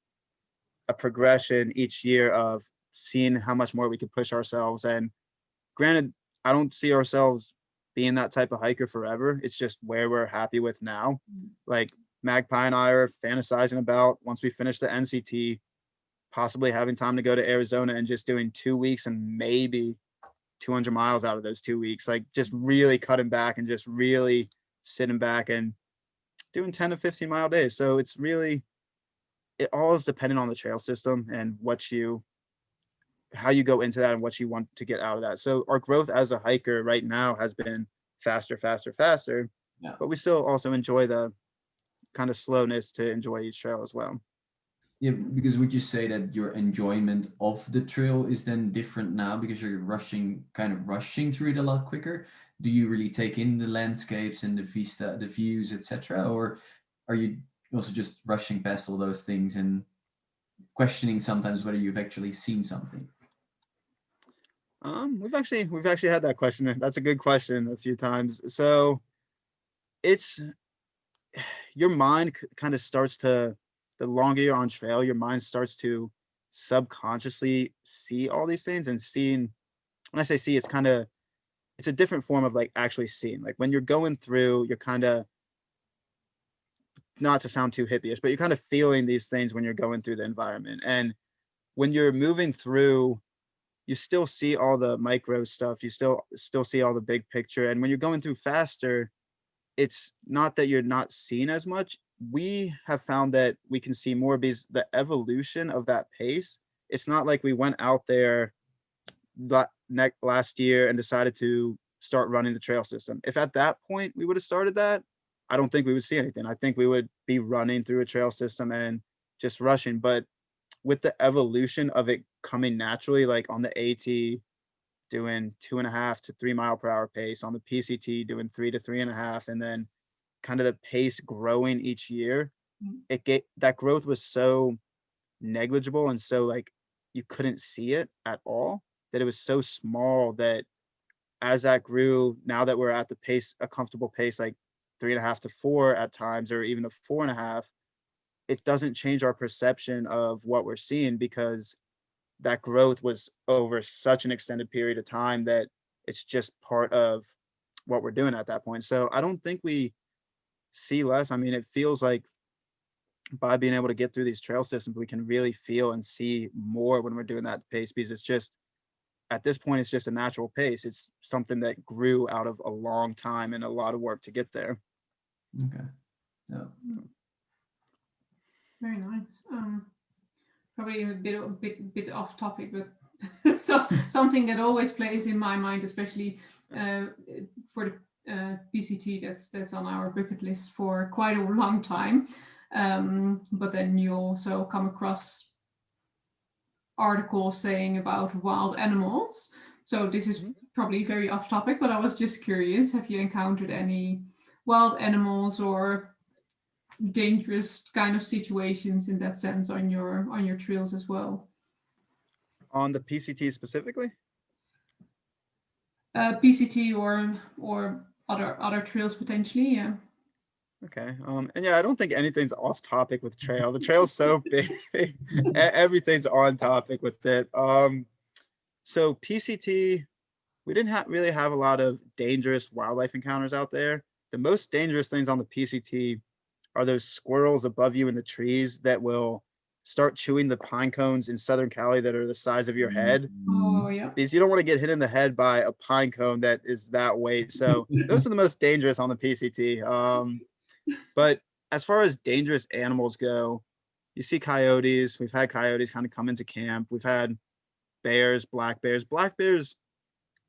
a progression each year of seeing how much more we could push ourselves. And granted, I don't see ourselves being that type of hiker forever. It's just where we're happy with now. Like Magpie and I are fantasizing about, once we finish the NCT, possibly having time to go to Arizona and just doing 2 weeks and maybe 200 miles out of those 2 weeks, like just really cutting back and just really sitting back and doing 10 to 15 mile days. So it's really, it all is dependent on the trail system and how you go into that and what you want to get out of that. So our growth as a hiker right now has been faster, faster, faster, Yeah. but we still also enjoy the kind of slowness to enjoy each trail as well. Yeah, because would you say that your enjoyment of the trail is then different now because you're kind of rushing through it a lot quicker? Do you really take in the landscapes and the views, etc., or are you also just rushing past all those things and questioning sometimes whether you've actually seen something? We've actually had that question. That's a good question a few times. So it's your mind kind of starts to, the longer you're on trail, your mind starts to subconsciously see all these things and seeing. When I say see, it's a different form of like actually seeing. Like when you're going through, you're kind of, not to sound too hippie-ish, but you're kind of feeling these things when you're going through the environment. And when you're moving through, you still see all the micro stuff. You still see all the big picture. And when you're going through faster, it's not that you're not seeing as much. We have found that we can see more because the evolution of that pace. It's not like we went out there last year and decided to start running the trail system. If at that point we would have started that, I don't think we would see anything. I think we would be running through a trail system and just rushing. But with the evolution of it coming naturally, like on the AT doing 2.5 to 3 mile per hour pace, on the PCT doing 3 to 3.5, and then kind of the pace growing each year, that growth was so negligible and so like you couldn't see it at all, that it was so small that as that grew, now that we're at the pace, a comfortable pace, like 3.5 to 4 at times, or even a 4.5, it doesn't change our perception of what we're seeing because that growth was over such an extended period of time that it's just part of what we're doing at that point. So I don't think we see less. I mean, it feels like by being able to get through these trail systems, we can really feel and see more when we're doing that pace, because it's just, at this point, it's just a natural pace. It's something that grew out of a long time and a lot of work to get there. Okay. Yeah. Very nice. Probably a bit off topic, but so something that always plays in my mind, especially for the PCT, that's on our bucket list for quite a long time. But then you also come across articles saying about wild animals. So this is probably very off topic, but I was just curious, have you encountered any wild animals or dangerous kind of situations in that sense on your trails as well? On the PCT specifically? PCT or other trails potentially, yeah. Okay. And yeah, I don't think anything's off topic with trail. The trail's so big. Everything's on topic with it. So PCT, we didn't really have a lot of dangerous wildlife encounters out there. The most dangerous things on the PCT are those squirrels above you in the trees that will start chewing the pine cones in Southern Cali that are the size of your head. Oh yeah. Because you don't want to get hit in the head by a pine cone that is that weight. So those are the most dangerous on the PCT. But as far as dangerous animals go, you see coyotes. We've had coyotes kind of come into camp. We've had bears, black bears. Black bears,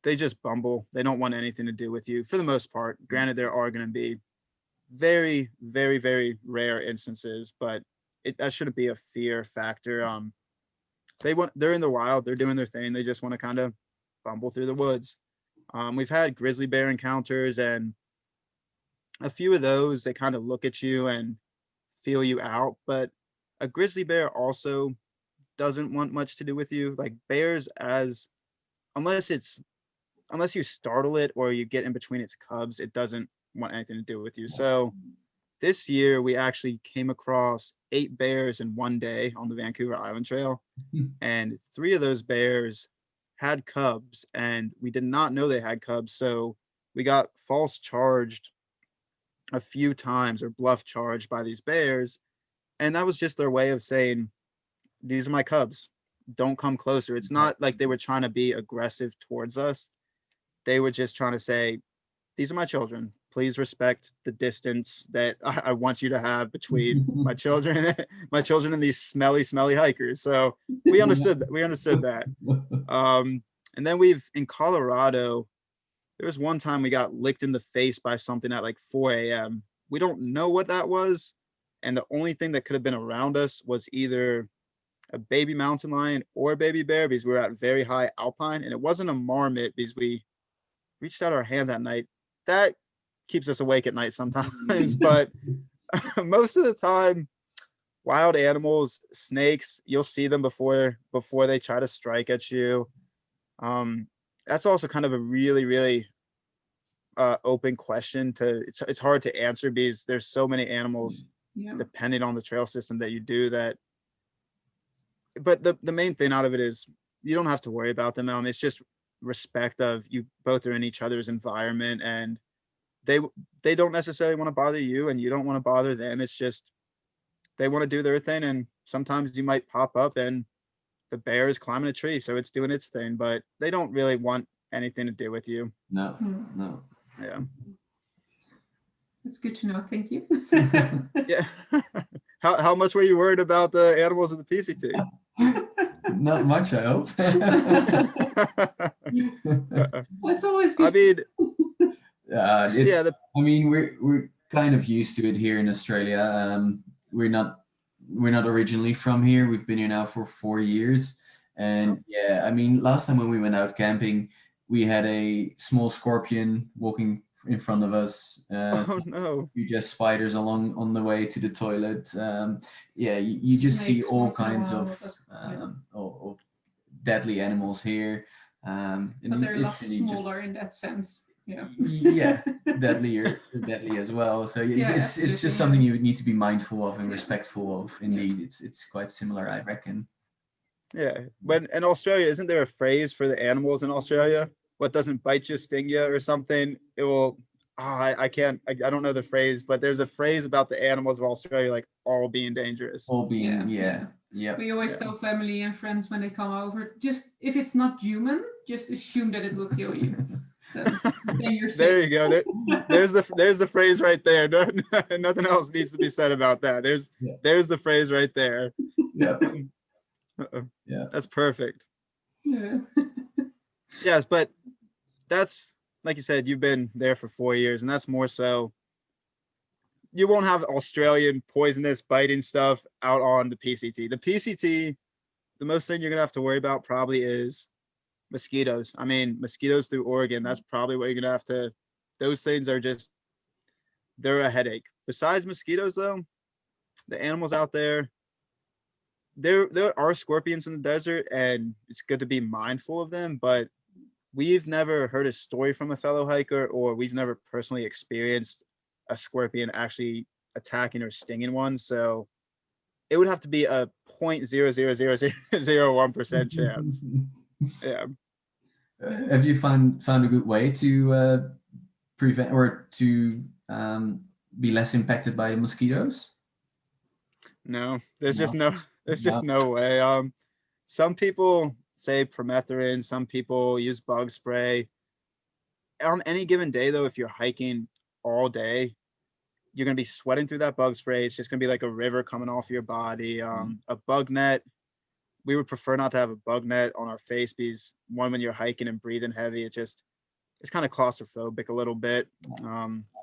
they just bumble. They don't want anything to do with you for the most part. Granted, there are going to be very, very, very rare instances, but that shouldn't be a fear factor. They're in the wild. They're doing their thing. They just want to kind of bumble through the woods. We've had grizzly bear encounters, and a few of those, they kind of look at you and feel you out. But a grizzly bear also doesn't want much to do with you. Like bears, unless you startle it or you get in between its cubs, it doesn't want anything to do with you. So this year we actually came across 8 bears in one day on the Vancouver Island Trail, and 3 of those bears had cubs, and we did not know they had cubs. So we got false charged a few times, or bluff charged by these bears, and that was just their way of saying, these are my cubs, don't come closer. It's not like they were trying to be aggressive towards us. They were just trying to say, these are my children, please respect the distance that I want you to have between my children, my children and these smelly hikers. So we understood that. And then in Colorado, there was one time we got licked in the face by something at like 4 a.m. We don't know what that was. And the only thing that could have been around us was either a baby mountain lion or a baby bear, because we were at very high alpine, and it wasn't a marmot because we reached out our hand that night. That keeps us awake at night sometimes, but most of the time, wild animals, snakes, you'll see them before they try to strike at you. That's also kind of a really open question it's hard to answer because there's so many animals depending on the trail system that you do that. But the main thing out of it is you don't have to worry about them. It's just respect of you both are in each other's environment, and they don't necessarily want to bother you and you don't want to bother them. It's just they want to do their thing, and sometimes you might pop up and the bear is climbing a tree, so it's doing its thing, but they don't really want anything to do with you. No. Yeah. That's good to know. Thank you. Yeah. How much were you worried about the animals of the PCT? Not much, I hope. It's always good. I mean, I mean, we're kind of used to it here in Australia. We're not originally from here. We've been here now for 4 years, and yeah, I mean, last time when we went out camping, we had a small scorpion walking in front of us. oh no! You just spiders along on the way to the toilet. You just see all kinds of deadly animals here. But they're a lot smaller in that sense. Yeah, deadly as well. So it's just something you need to be mindful of and respectful of. Indeed, it's quite similar, I reckon. Yeah, when in Australia, isn't there a phrase for the animals in Australia? What doesn't bite you, sting you, or something? It will. I can't. I don't know the phrase, but there's a phrase about the animals of Australia, like all being dangerous. All being, yeah. We always tell family and friends when they come over, just if it's not human, just assume that it will kill you. Then you're safe. There you go. There's the phrase right there. Nothing else needs to be said about that. There's the phrase right there. Yeah. Yeah. That's perfect. Yeah. Yes, but that's like you said, you've been there for 4 years, and that's more so. You won't have Australian poisonous biting stuff out on the PCT. The PCT, the most thing you're gonna have to worry about probably is mosquitoes. I mean, mosquitoes through Oregon, that's probably what you're gonna have to. Those things are just, they're a headache. Besides mosquitoes, though, the animals out there, there are scorpions in the desert, and it's good to be mindful of them, but we've never heard a story from a fellow hiker, or we've never personally experienced a scorpion actually attacking or stinging one. So it would have to be a 0.00001% chance. Yeah. Have you found a good way to prevent or to be less impacted by the mosquitoes? No, there's just no way. Some people say permethrin, some people use bug spray. On any given day, though, if you're hiking all day, you're gonna be sweating through that bug spray. It's just gonna be like a river coming off your body. A bug net, we would prefer not to have a bug net on our face because one, when you're hiking and breathing heavy, it's kind of claustrophobic a little bit.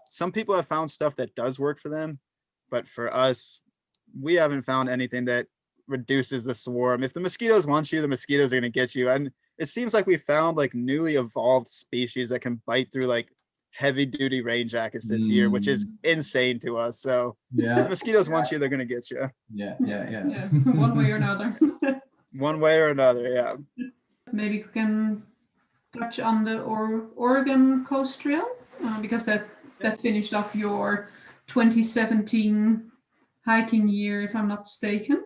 Some people have found stuff that does work for them, but for us, we haven't found anything that reduces the swarm. If the mosquitoes want you, the mosquitoes are gonna get you. And it seems like we found like newly evolved species that can bite through like heavy duty rain jackets this year, which is insane to us. So if the mosquitoes want you, they're gonna get you. Yeah. One way or another. One way or another, yeah. Maybe we can touch on the Oregon Coast Trail, because that finished off your 2017 hiking year, if I'm not mistaken.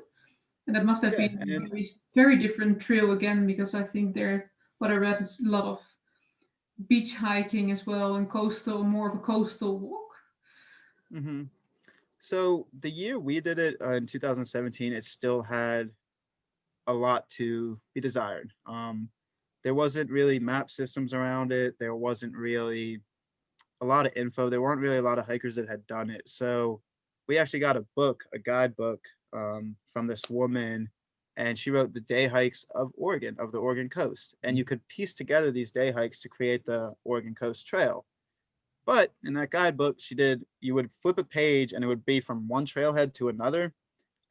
And that must have been a very, very different trail again, because I think what I read is a lot of beach hiking as well, and more of a coastal walk. Mm-hmm. So the year we did it in 2017, it still had a lot to be desired. There wasn't really map systems around it. There wasn't really a lot of info. There weren't really a lot of hikers that had done it. So we actually got a book, a guidebook from this woman, and she wrote the day hikes of Oregon, of the Oregon coast. And you could piece together these day hikes to create the Oregon Coast Trail. But in that guidebook, you would flip a page and it would be from one trailhead to another.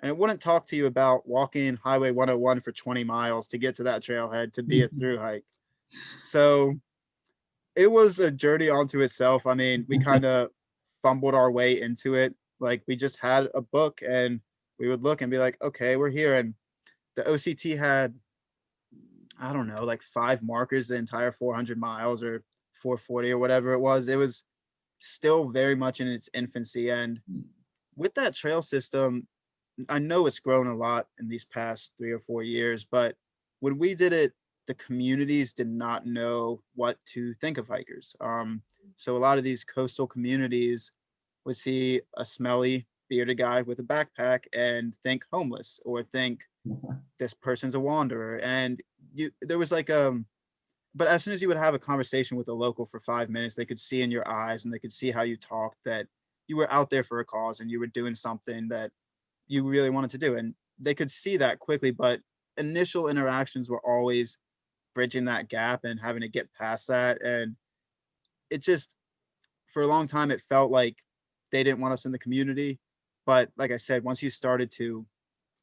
And it wouldn't talk to you about walking Highway 101 for 20 miles to get to that trailhead to be a through hike. So it was a journey onto itself. I mean, we kind of fumbled our way into it. Like we just had a book and we would look and be like, okay, we're here. And the OCT had, I don't know, like 5 markers the entire 400 miles or 440 or whatever it was. It was still very much in its infancy. And with that trail system, I know it's grown a lot in these past 3 or 4 years, but when we did it, the communities did not know what to think of hikers. So a lot of these coastal communities would see a smelly bearded guy with a backpack and think homeless or think this person's a wanderer. And there was like but as soon as you would have a conversation with a local for 5 minutes, they could see in your eyes and they could see how you talked that you were out there for a cause and you were doing something that you really wanted to do. And they could see that quickly, but initial interactions were always bridging that gap and having to get past that. And it just, for a long time, it felt like they didn't want us in the community. But like I said, once you started to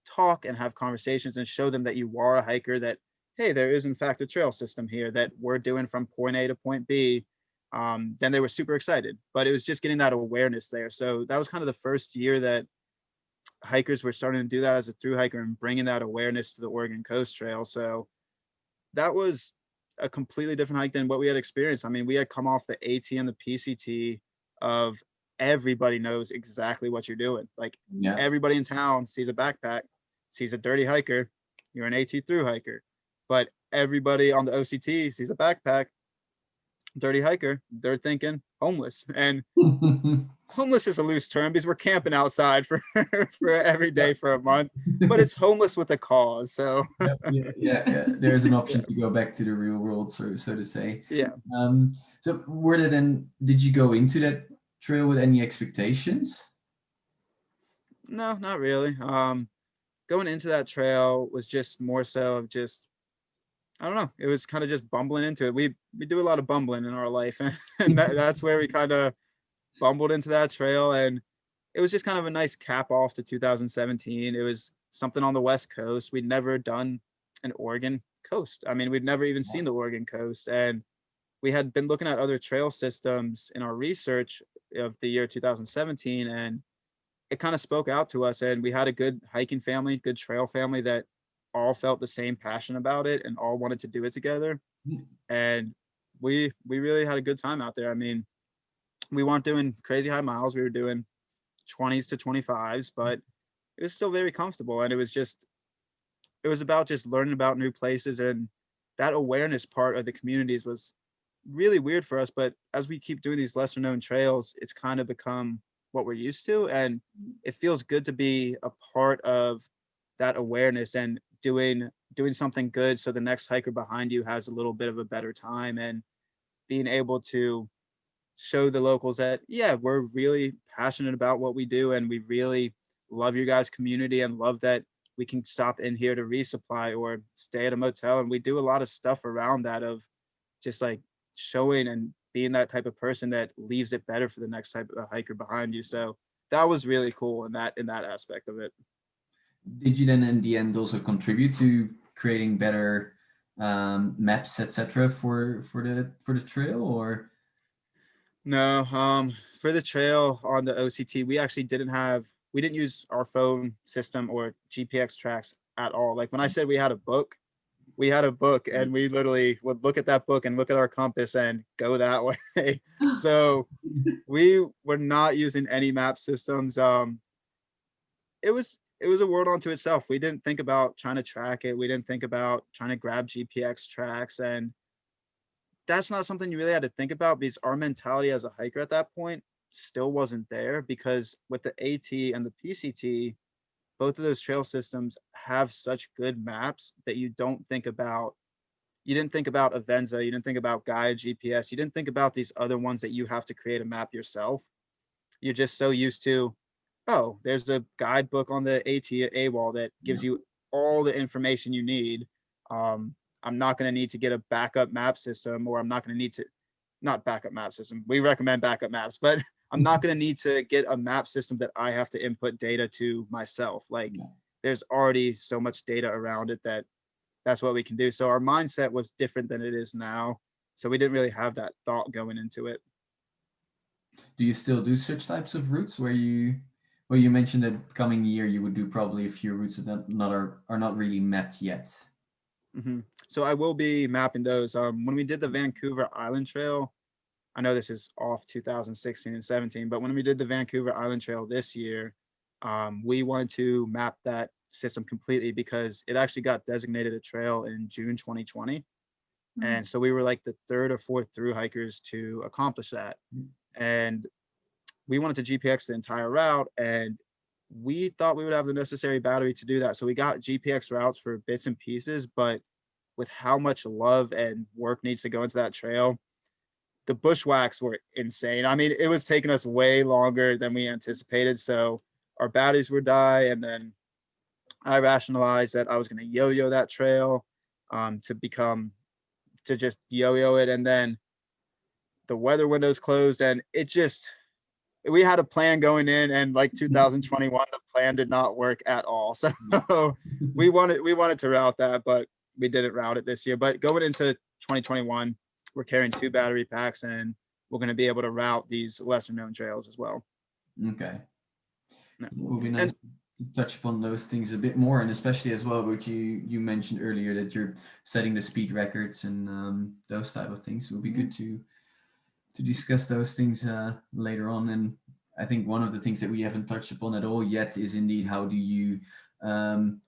talk and have conversations and show them that you are a hiker, that, hey, there is in fact a trail system here that we're doing from point A to point B, then they were super excited. But it was just getting that awareness there. So that was kind of the first year that hikers were starting to do that as a through hiker and bringing that awareness to the Oregon Coast Trail. So that was a completely different hike than what we had experienced. I mean, we had come off the AT and the PCT of everybody knows exactly what you're doing. Like everybody in town sees a backpack, sees a dirty hiker, you're an AT through hiker. But everybody on the OCT sees a backpack, dirty hiker, they're thinking homeless. And homeless is a loose term because we're camping outside for for every day for a month, but it's homeless with a cause. So yeah. There's an option to go back to the real world, so to say. Yeah. So did you go into that trail with any expectations? No, not really. Going into that trail was just more so of just, I don't know. It was kind of just bumbling into it. We do a lot of bumbling in our life, and that's where we kind of bumbled into that trail. And it was just kind of a nice cap off to 2017. It was something on the West Coast. We'd never done an Oregon coast. I mean, we'd never even seen the Oregon coast. And we had been looking at other trail systems in our research of the year 2017. And it kind of spoke out to us. And we had a good hiking family, good trail family that all felt the same passion about it and all wanted to do it together. And we really had a good time out there. I mean, we weren't doing crazy high miles. We were doing 20s to 25s, but it was still very comfortable. And it was about just learning about new places. And that awareness part of the communities was really weird for us. But as we keep doing these lesser known trails, it's kind of become what we're used to. And it feels good to be a part of that awareness and doing something good so the next hiker behind you has a little bit of a better time, and being able to show the locals that, yeah, we're really passionate about what we do and we really love your guys' community and love that we can stop in here to resupply or stay at a motel. And we do a lot of stuff around that of just like showing and being that type of person that leaves it better for the next type of hiker behind you. So that was really cool in that aspect of it. Did you then in the end also contribute to creating better maps, etc., for the trail, or? No, for the trail on the OCT, we didn't use our phone system or GPX tracks at all. Like when I said we had a book, and we literally would look at that book and look at our compass and go that way. So we were not using any map systems. It was a world unto itself. We didn't think about trying to track it. We didn't think about trying to grab GPX tracks, and that's not something you really had to think about because our mentality as a hiker at that point still wasn't there, because with the AT and the PCT, both of those trail systems have such good maps that you don't think about you didn't think about Avenza, you didn't think about Gaia GPS, you didn't think about these other ones that you have to create a map yourself. You're just so used to, oh, there's a guidebook on the AT wall that gives Yeah. you all the information you need. I'm not going to need to get a backup map system, or I'm not going to need to, not backup map system. We recommend backup maps, but I'm not going to need to get a map system that I have to input data to myself. Like Yeah. there's already so much data around it that that's what we can do. So our mindset was different than it is now. So we didn't really have that thought going into it. Do you still do such types of routes where you, well, you mentioned that coming year you would do probably a few routes that are not really mapped yet. Mm-hmm. So I will be mapping those. When we did the Vancouver Island Trail, I know this is off 2016 and 17, but when we did the Vancouver Island Trail this year, we wanted to map that system completely because it actually got designated a trail in June 2020. And so we were like the third or fourth through hikers to accomplish that. And we wanted to GPX the entire route, and we thought we would have the necessary battery to do that. So we got GPX routes for bits and pieces, but with how much love and work needs to go into that trail, the bushwhacks were insane. I mean, it was taking us way longer than we anticipated. So our batteries would die. And then I rationalized that I was going to yo-yo that trail to just yo-yo it. And then the weather windows closed, and we had a plan going in, and like 2021, the plan did not work at all. So we wanted to route that, but we didn't route it this year. But going into 2021, we're carrying 2 battery packs, and we're going to be able to route these lesser known trails as well. Okay. Yeah. It will be nice to touch upon those things a bit more, and especially as well what you mentioned earlier, that you're setting the speed records and those type of things. It will be good to discuss those things later on. And I think one of the things that we haven't touched upon at all yet is indeed how do you um,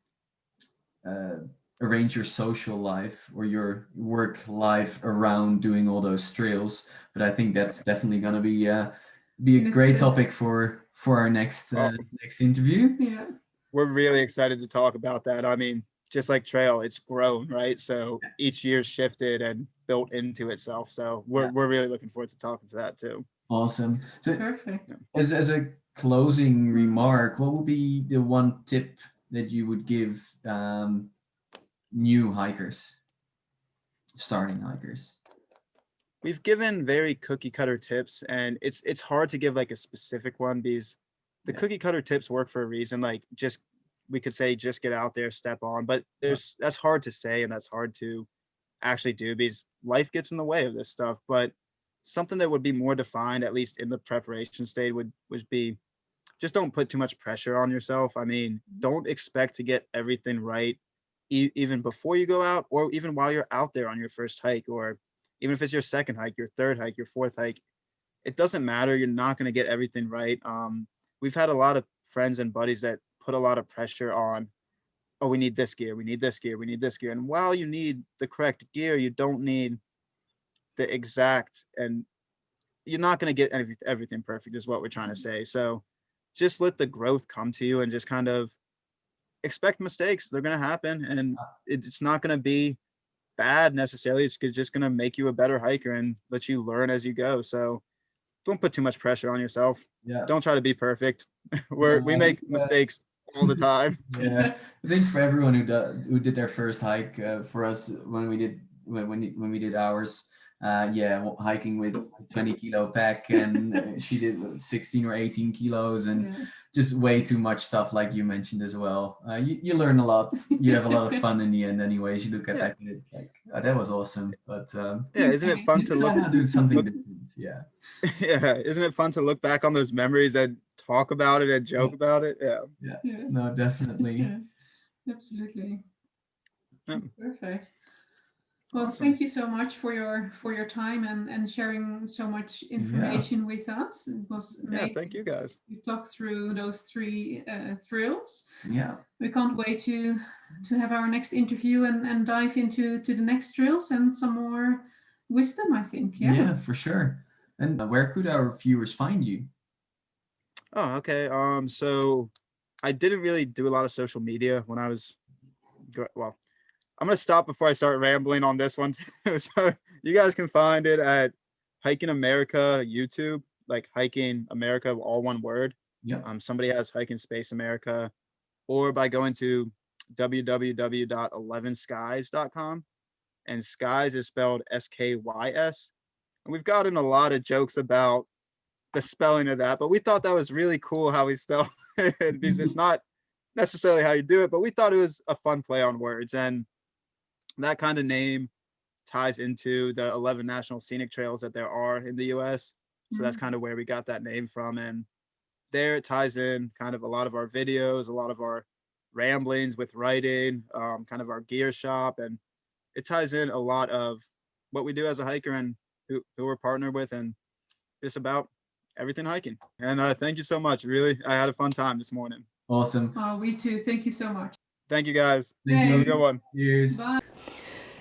arrange your social life or your work life around doing all those trails. But I think that's definitely going to be a great topic for our next next interview. Yeah. We're really excited to talk about that. I mean, just like trail, it's grown, right? So each year's shifted and built into itself. So we're really looking forward to talking to that too. Awesome. So Perfect. as a closing remark, what would be the one tip that you would give new hikers, starting hikers? We've given very cookie cutter tips, and it's hard to give like a specific one because the cookie cutter tips work for a reason. Like we could say just get out there, step on, but that's hard to say, and that's hard to actually do because life gets in the way of this stuff. But something that would be more defined, at least in the preparation stage, would be just don't put too much pressure on yourself. I mean, don't expect to get everything right even before you go out, or even while you're out there on your first hike, or even if it's your second hike, your third hike, your fourth hike. It doesn't matter. You're not going to get everything right. We've had a lot of friends and buddies that put a lot of pressure on, oh, we need this gear, we need this gear, we need this gear. And while you need the correct gear, you don't need the exact, and you're not going to get everything perfect is what we're trying to say. So just let the growth come to you and just kind of expect mistakes. They're going to happen, and it's not going to be bad necessarily. It's just going to make you a better hiker and let you learn as you go. So don't put too much pressure on yourself. Yeah. Don't try to be perfect. We make mistakes all the time. Yeah, I think for everyone who did their first hike, for us when we did ours, hiking with 20-kilo pack, and she did 16 or 18 kilos, and just way too much stuff, like you mentioned as well. You learn a lot. You have a lot of fun in the end, anyways. You look at that like, oh, that was awesome. But isn't it fun to look? Do something different? Yeah. Yeah, isn't it fun to look back on those memories and talk about it and joke about it? Yeah. No, definitely. Yeah, absolutely. Yeah. Perfect. Well, Awesome. thank you so much for your time and sharing so much information with us. It was amazing. Thank you guys. We talked through those 3 thrills. Yeah. We can't wait to have our next interview and dive into the next trails and some more wisdom, I think. Yeah, for sure. And where could our viewers find you? Oh, okay. So I didn't really do a lot of social media when I was, well, I'm gonna stop before I start rambling on this one too. So you guys can find it at Hiking America YouTube, like Hiking America, all one word. Yeah. Somebody has Hiking Space America, or by going to www.11skies.com, and skies is spelled SKYS. And we've gotten a lot of jokes about the spelling of that, but we thought that was really cool how we spell it, because it's not necessarily how you do it, but we thought it was a fun play on words, and that kind of name ties into the 11 national scenic trails that there are in the US. So that's kind of where we got that name from. And there it ties in kind of a lot of our videos, a lot of our ramblings with writing, kind of our gear shop. And it ties in a lot of what we do as a hiker and who we're partnered with, and just about everything hiking. And thank you so much. Really, I had a fun time this morning. Awesome. We too. Thank you so much. Thank you guys. Thank Have you. a good one. Cheers. Bye.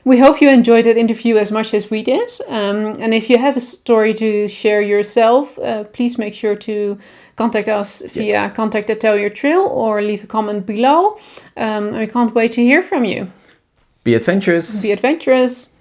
We hope you enjoyed that interview as much as we did. And if you have a story to share yourself, please make sure to contact us via contact@tellyourtrail or leave a comment below. We can't wait to hear from you. Be adventurous. Be adventurous.